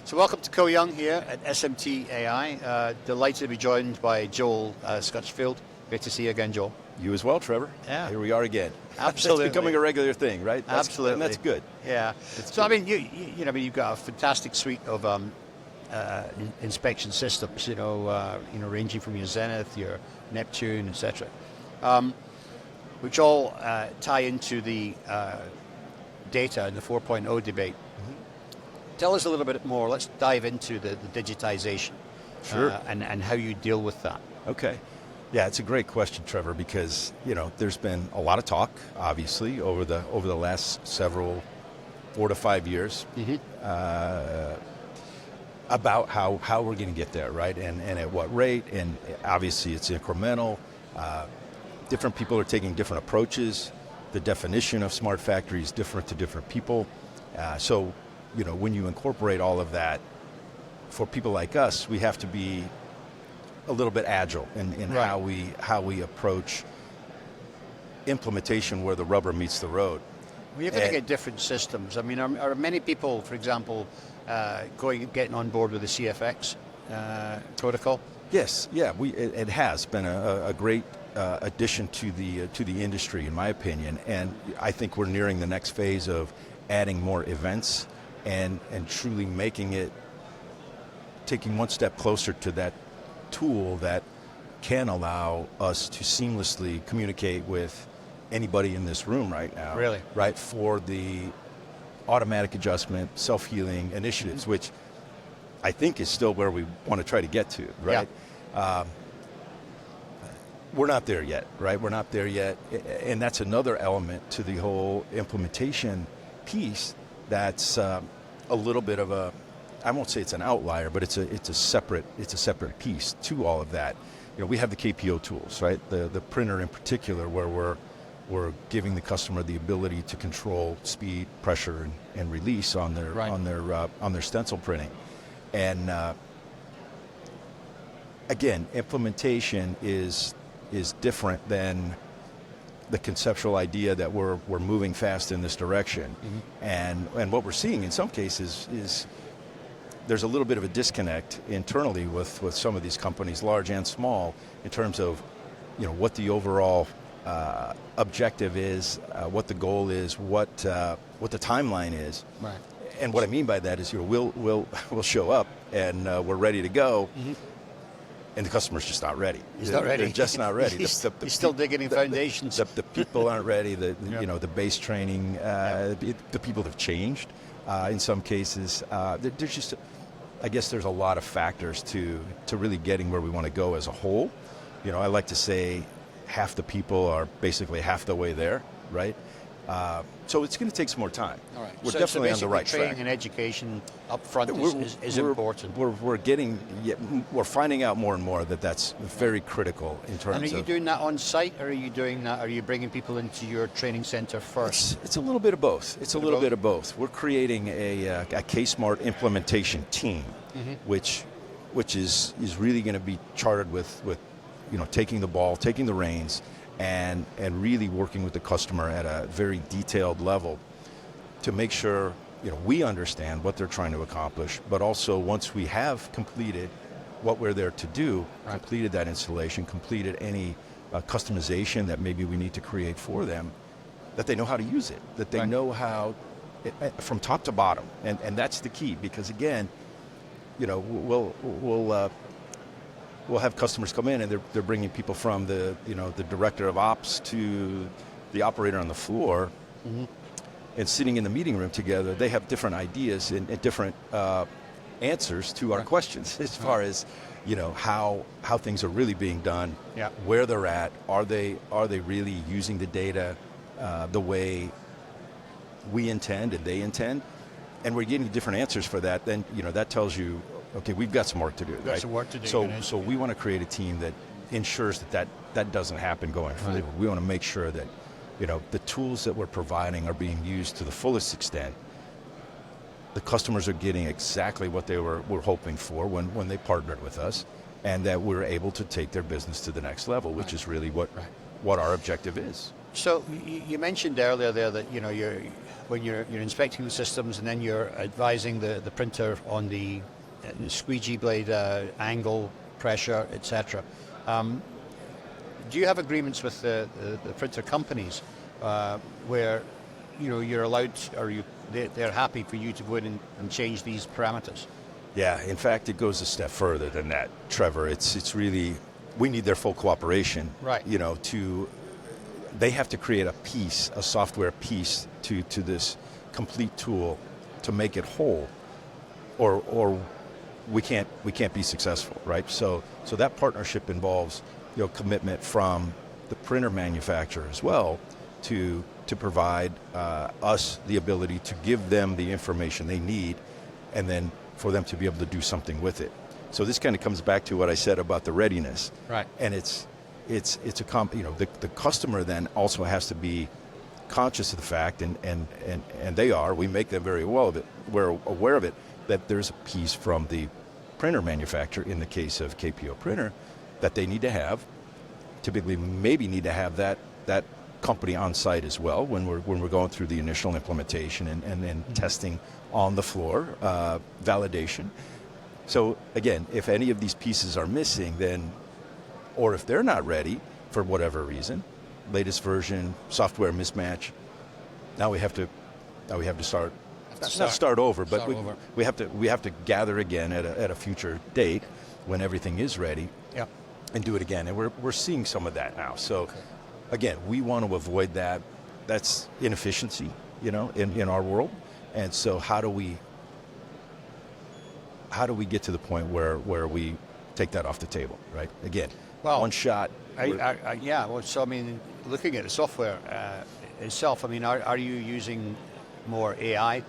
So welcome to Koh Young here at SMT AI. Delighted to be joined by Joel Scutchfield. Great to see you again, Joel. You as well, Trevor. Yeah. Here we are again. Absolutely. It's becoming a regular thing, right? Absolutely. And that's good. Yeah. So, I mean, you've got a fantastic suite of inspection systems, ranging from your Zenith, your Neptune, etc., which all tie into the data in the 4.0 debate. Tell us a little bit more. Let's dive into the digitization, Sure. And how you deal with that. Okay. Yeah, it's a great question, Trevor, because there's been a lot of talk, obviously, over the last 4 to 5 years, about how we're going to get there, right? And at what rate? And obviously, it's incremental. Different people are taking different approaches. The definition of smart factory is different to different people. So when you incorporate all of that, for people like us, we have to be a little bit agile in Right. how we approach implementation where the rubber meets the road. Well, you're going to get different systems. I mean, are many people, for example, getting on board with the CFX protocol? Yes, yeah, it has been a great addition to the industry, in my opinion, and I think we're nearing the next phase of adding more events and truly making it, taking one step closer to that tool that can allow us to seamlessly communicate with anybody in this room right now. Really? Right, for the automatic adjustment, self-healing initiatives, which I think is still where we want to try to get to, right? Yeah. We're not there yet, right? We're not there yet, and that's another element to the whole implementation piece that's a little bit of a, I won't say it's an outlier, but it's a separate piece to all of that. We have the KPO tools, right? The printer in particular, where we're giving the customer the ability to control speed, pressure, and release on their Right. on their stencil printing, and again, implementation is different than the conceptual idea that we're moving fast in this direction. And what we're seeing in some cases is there's a little bit of a disconnect internally with some of these companies, large and small, in terms of what the overall objective is, what the goal is, what the timeline is. Right. And what I mean by that is we'll show up and we're ready to go. And the customer's just not ready. He's not ready. They're just not ready. He's still digging in foundations. The people aren't ready. Yeah. The base training. The people have changed in some cases. There's just, I guess, there's a lot of factors to really getting where we want to go as a whole. I like to say half the people are basically half the way there, right? So it's going to take some more time. All right. We're So definitely on the right training track. and education up front is We're- important. We're finding out more and more that that's very critical in terms And are you of. doing that on site, or are you bringing people into your training center first? It's a little bit of both. It's a little bit of both. We're creating a Ksmart implementation team, which is really going to be chartered with taking the ball, taking the reins, and really working with the customer at a very detailed level to make sure we understand what they're trying to accomplish, but also once we have completed what we're there to do, Right. completed that installation, completed any customization that maybe we need to create for them, that they know how to use it, that they Right. know how, from top to bottom, and that's the key, because again, we'll have customers come in and they're bringing people from the director of ops to the operator on the floor, and sitting in the meeting room together. They have different ideas and different answers to our Right. questions as far as how things are really being done, Yeah. where they're at, are they really using the data the way we intend and they intend, and we're getting different answers for that. Then that tells you, okay, we've got some work to do. Got right? some work to do. So we want to create a team that ensures that doesn't happen going forward. We want to make sure that the tools that we're providing are being used to the fullest extent. The customers are getting exactly what they were hoping for when they partnered with us, and that we're able to take their business to the next level, which is really what our objective is. So you mentioned earlier there that when you're inspecting the systems and then you're advising the printer on the squeegee blade angle, pressure, etc. Do you have agreements with the printer companies where you're allowed, they're happy for you to go in and change these parameters? Yeah, in fact, it goes a step further than that, Trevor. It's really, we need their full cooperation. Right. They have to create a software piece to this complete tool to make it whole, or we can't be successful, right? So that partnership involves commitment from the printer manufacturer as well to provide us the ability to give them the information they need, and then for them to be able to do something with it. So this kind of comes back to what I said about the readiness. Right. And the customer then also has to be conscious of the fact, and they are. We make them very well of it. We're aware of it, that there's a piece from the printer manufacturer, in the case of KPO printer, that they need to have. Typically, maybe need to have that company on site as well when we're going through the initial implementation and then testing on the floor, validation. So again, if any of these pieces are missing, then, or if they're not ready for whatever reason, latest version, software mismatch, now we have to start. Not start over, but we have to gather again at a future date when everything is ready. Yeah. And do it again. And we're seeing some of that now. So again, we want to avoid that. That's inefficiency, in our world. And so how do we get to the point where we take that off the table, right? Again, one shot. Yeah. Well, so I mean, looking at the software itself, I mean, are you using more AI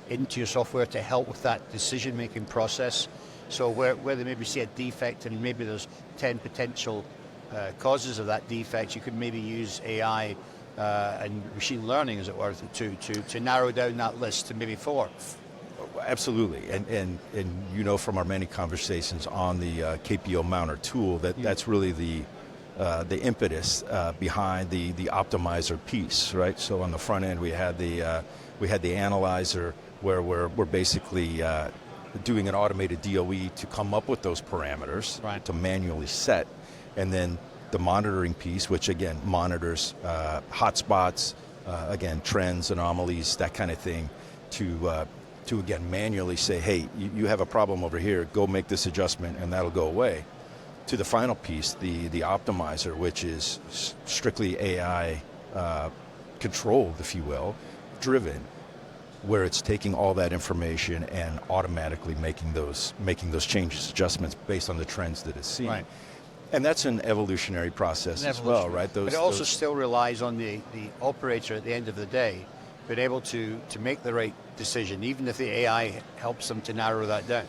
into your software to help with that decision-making process? So where they maybe see a defect and maybe there's 10 potential causes of that defect, you could maybe use AI and machine learning, as it were, to narrow down that list to maybe 4. Absolutely, and from our many conversations on the KPO mounter tool, that's really the impetus behind the optimizer piece, right? So on the front end, we had the analyzer where we're basically doing an automated DOE to come up with those parameters, right, to manually set, and then the monitoring piece, which again monitors hotspots, again trends, anomalies, that kind of thing, to again manually say, hey, you have a problem over here, go make this adjustment, and that'll go away. To the final piece, the optimizer, which is strictly AI controlled, if you will, driven, where it's taking all that information and automatically making those changes, adjustments based on the trends that it's seeing. Right. And that's an evolutionary process as well, right? But it also still relies on the operator at the end of the day being able to make the right decision, even if the AI helps them to narrow that down.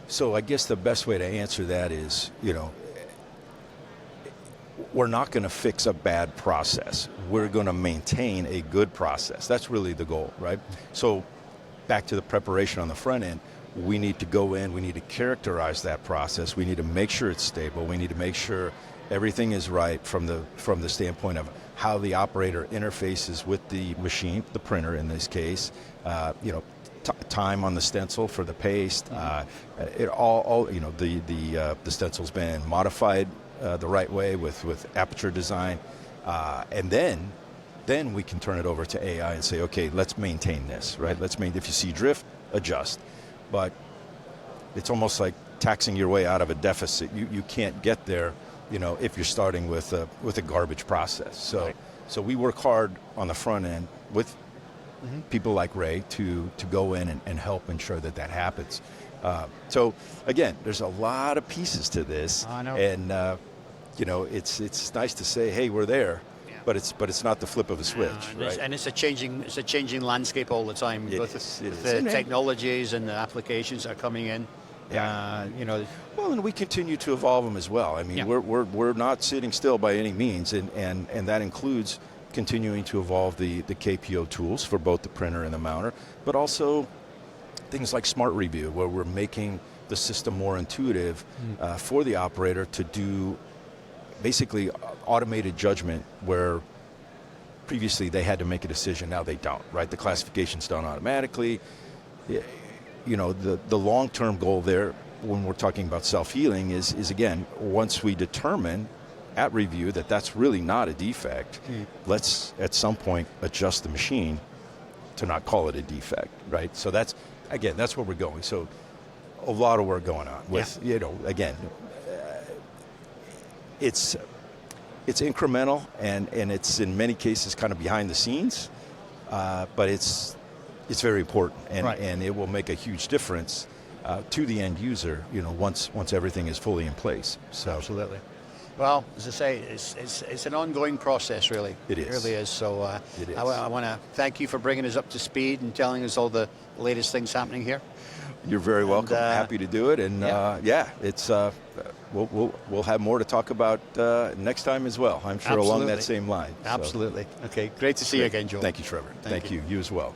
So I guess the best way to answer that is, we're not going to fix a bad process. We're going to maintain a good process. That's really the goal, right? So back to the preparation on the front end, we need to go in, we need to characterize that process, we need to make sure it's stable, we need to make sure everything is right from the standpoint of how the operator interfaces with the machine, the printer in this case, time on the stencil for the paste, the stencil's been modified the right way with aperture design, and then we can turn it over to AI and say, okay, let's maintain this, right? If you see drift, adjust. But it's almost like taxing your way out of a deficit. You can't get there, if you're starting with a garbage process. So right. So we work hard on the front end with people like Ray to go in and help ensure that happens. So again, there's a lot of pieces to this. I know. And it's nice to say, hey, we're there. But it's not the flip of a switch, right? And it's a changing landscape all the time with the technologies and the applications that are coming in. Yeah. Well, and we continue to evolve them as well. I mean, we're not sitting still by any means, and that includes continuing to evolve the KPO tools for both the printer and the mounter, but also things like Smart Review, where we're making the system more intuitive for the operator to do basically automated judgment, where previously they had to make a decision. Now they don't, right? The classification's done automatically. You know, the long-term goal there, when we're talking about self-healing, is again, once we determine at review that that's really not a defect, let's at some point adjust the machine to not call it a defect, right? So that's, again, that's where we're going. So a lot of work going on with, you know, again, it's incremental and it's in many cases kind of behind the scenes, but it's very important and it will make a huge difference to the end user, you know, once everything is fully in place. So absolutely. Well, as I say, it's an ongoing process, really. It is. It really is. So it is. I want to thank you for bringing us up to speed and telling us all the latest things happening here. You're very welcome. Happy to do it. And it's we'll have more to talk about next time as well. I'm sure along that same line. Absolutely. Okay. Great to see you again, Joe. Thank you, Trevor. Thank you. You as well.